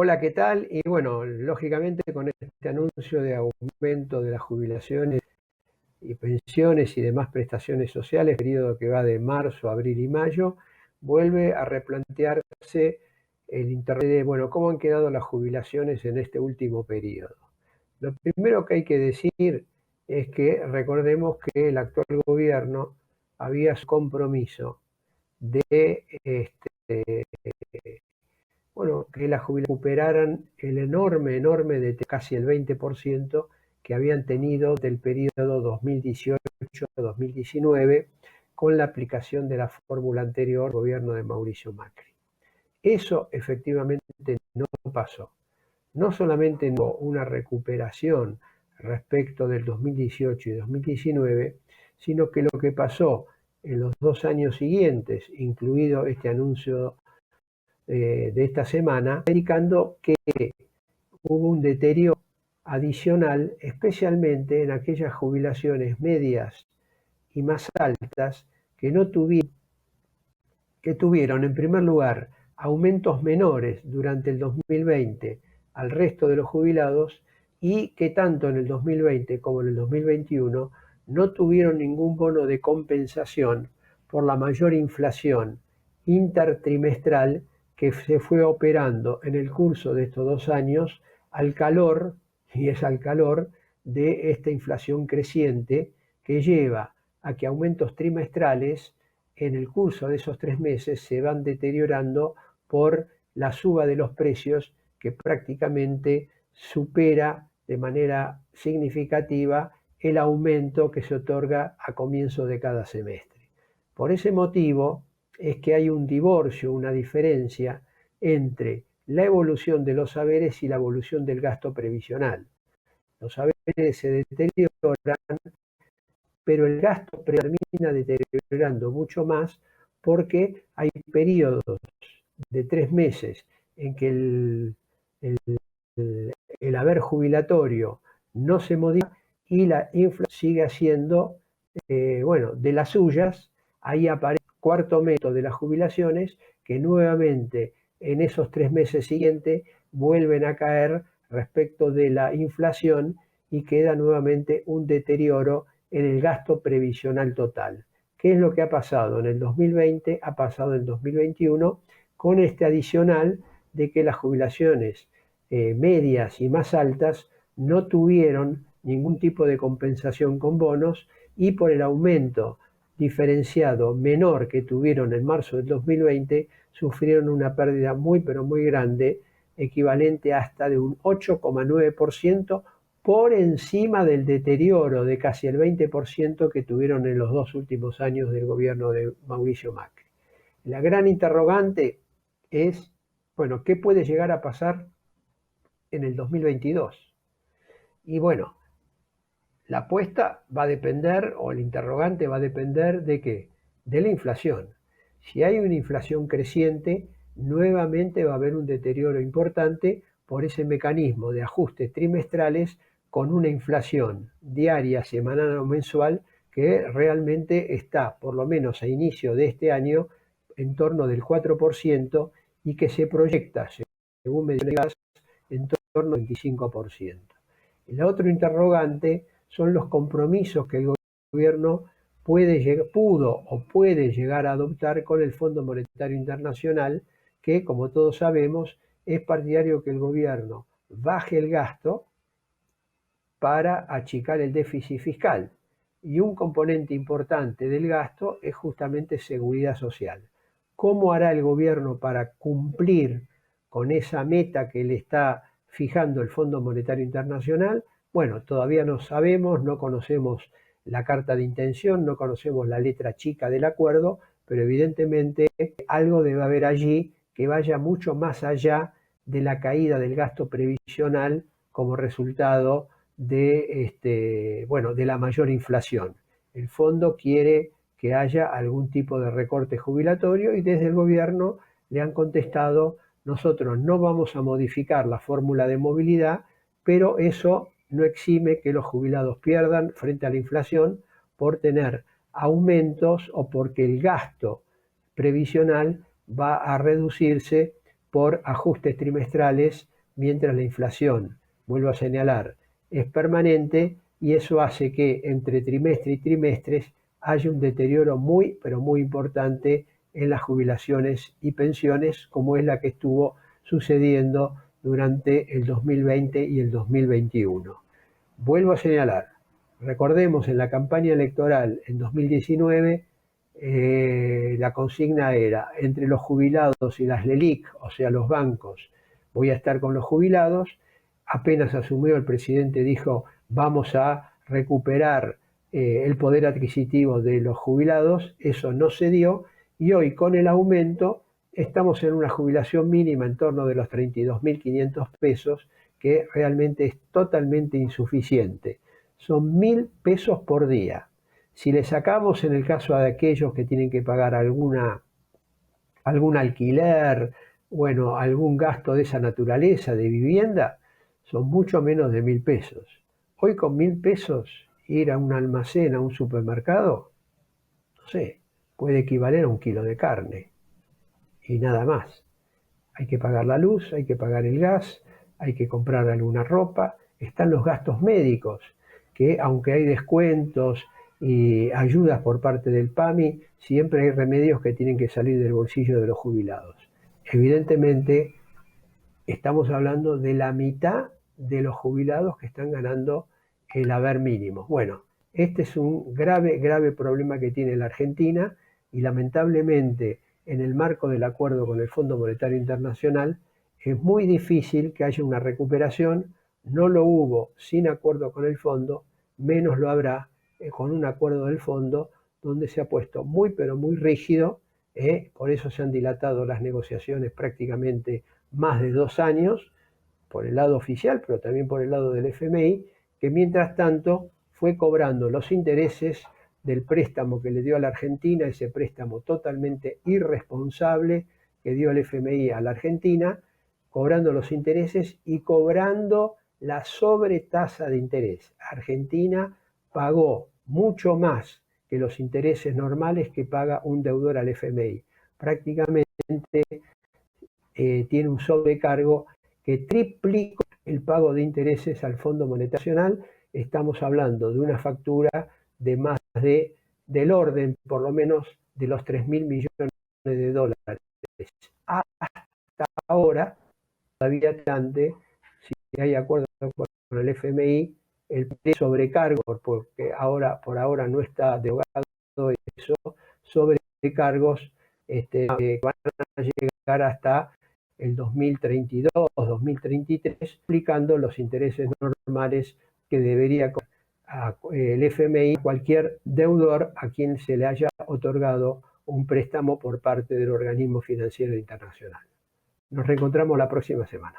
Hola, ¿qué tal? Y bueno, lógicamente con este anuncio de aumento de las jubilaciones y pensiones y demás prestaciones sociales, periodo que va de marzo, abril y mayo, vuelve a replantearse el interés de, bueno, ¿cómo han quedado las jubilaciones en este último periodo? Lo primero que hay que decir es que recordemos que el actual gobierno había su compromiso de bueno, que las jubilaciones recuperaran el enorme de casi el 20% que habían tenido del periodo 2018-2019 con la aplicación de la fórmula anterior gobierno de Mauricio Macri. Eso efectivamente no pasó. No solamente no hubo una recuperación respecto del 2018 y 2019, sino que lo que pasó en los 2 años siguientes, incluido este anuncio de esta semana, indicando que hubo un deterioro adicional, especialmente en aquellas jubilaciones medias y más altas que no tuvieron, que tuvieron en primer lugar aumentos menores durante el 2020 al resto de los jubilados y que tanto en el 2020 como en el 2021 no tuvieron ningún bono de compensación por la mayor inflación intertrimestral que se fue operando en el curso de estos 2 años al calor, y es al calor de esta inflación creciente que lleva a que aumentos trimestrales en el curso de esos 3 meses se van deteriorando por la suba de los precios que prácticamente supera de manera significativa el aumento que se otorga a comienzo de cada semestre. Por ese motivo es que hay un divorcio, una diferencia entre la evolución de los saberes y la evolución del gasto previsional. Los saberes se deterioran, pero el gasto termina deteriorando mucho más porque hay periodos de 3 meses en que el, el haber jubilatorio no se modifica y la inflación sigue haciendo, bueno, de las suyas. Ahí aparece el cuarto método de las jubilaciones que nuevamente en esos 3 meses siguientes vuelven a caer respecto de la inflación y queda nuevamente un deterioro en el gasto previsional total. ¿Qué es lo que ha pasado en el 2020? Ha pasado en el 2021 con este adicional de que las jubilaciones medias y más altas no tuvieron ningún tipo de compensación con bonos y por el aumento diferenciado menor que tuvieron en marzo del 2020 sufrieron una pérdida muy pero muy grande, equivalente hasta de un 8,9% por encima del deterioro de casi el 20% que tuvieron en los 2 últimos años del gobierno de Mauricio Macri. La gran interrogante es, bueno, ¿qué puede llegar a pasar en el 2022? Y bueno, la apuesta va a depender, o el interrogante va a depender de qué, de la inflación. Si hay una inflación creciente, nuevamente va a haber un deterioro importante por ese mecanismo de ajustes trimestrales con una inflación diaria, semanal o mensual que realmente está, por lo menos a inicio de este año, en torno del 4% y que se proyecta, según medidas, en torno al 25%. El otro interrogante son los compromisos que el gobierno pudo o puede llegar a adoptar con el Fondo Monetario Internacional, que, como todos sabemos, es partidario que el gobierno baje el gasto para achicar el déficit fiscal. Y un componente importante del gasto es justamente seguridad social. ¿Cómo hará el gobierno para cumplir con esa meta que le está fijando el Fondo Monetario Internacional? Bueno, todavía no sabemos, no conocemos la carta de intención, no conocemos la letra chica del acuerdo, pero evidentemente algo debe haber allí que vaya mucho más allá de la caída del gasto previsional como resultado bueno, de la mayor inflación. El fondo quiere que haya algún tipo de recorte jubilatorio y desde el gobierno le han contestado: nosotros no vamos a modificar la fórmula de movilidad, pero eso no exime que los jubilados pierdan frente a la inflación por tener aumentos o porque el gasto previsional va a reducirse por ajustes trimestrales mientras la inflación, vuelvo a señalar, es permanente, y eso hace que entre trimestre y trimestres haya un deterioro muy, pero muy importante en las jubilaciones y pensiones, como es la que estuvo sucediendo durante el 2020 y el 2021. Vuelvo a señalar, recordemos en la campaña electoral en 2019, la consigna era entre los jubilados y las LELIC, o sea, los bancos, voy a estar con los jubilados. Apenas asumió el presidente, dijo, vamos a recuperar el poder adquisitivo de los jubilados. Eso no se dio, y hoy con el aumento estamos en una jubilación mínima en torno de los 32.500 pesos, que realmente es totalmente insuficiente. Son 1.000 pesos por día. Si le sacamos, en el caso de aquellos que tienen que pagar algún alquiler, bueno, algún gasto de esa naturaleza de vivienda, son mucho menos de 1.000 pesos. Hoy con 1.000 pesos ir a un almacén, a un supermercado, no sé, puede equivaler a 1 kilo de carne y nada más. Hay que pagar la luz, hay que pagar el gas, hay que comprar alguna ropa, están los gastos médicos, que aunque hay descuentos y ayudas por parte del PAMI, siempre hay remedios que tienen que salir del bolsillo de los jubilados. Evidentemente, estamos hablando de la mitad de los jubilados que están ganando el haber mínimo. Bueno, este es un grave, grave problema que tiene la Argentina, y lamentablemente en el marco del acuerdo con el Fondo Monetario Internacional es muy difícil que haya una recuperación. No lo hubo sin acuerdo con el fondo, menos lo habrá con un acuerdo del fondo, donde se ha puesto muy pero muy rígido. Por eso se han dilatado las negociaciones prácticamente más de 2 años, por el lado oficial, pero también por el lado del FMI, que mientras tanto fue cobrando los intereses del préstamo que le dio a la Argentina, ese préstamo totalmente irresponsable que dio el FMI a la Argentina, cobrando los intereses y cobrando la sobretasa de interés. Argentina pagó mucho más que los intereses normales que paga un deudor al FMI. Prácticamente tiene un sobrecargo que triplica el pago de intereses al Fondo Monetario Nacional. Estamos hablando de una factura de más del orden, por lo menos, de los 3.000 millones de dólares. Hasta ahora, todavía adelante, si hay acuerdo con el FMI, el sobrecargo, porque por ahora no está derogado eso, sobrecargos van a llegar hasta el 2032, 2033, explicando los intereses normales que debería el FMI a cualquier deudor a quien se le haya otorgado un préstamo por parte del organismo financiero internacional. Nos reencontramos la próxima semana.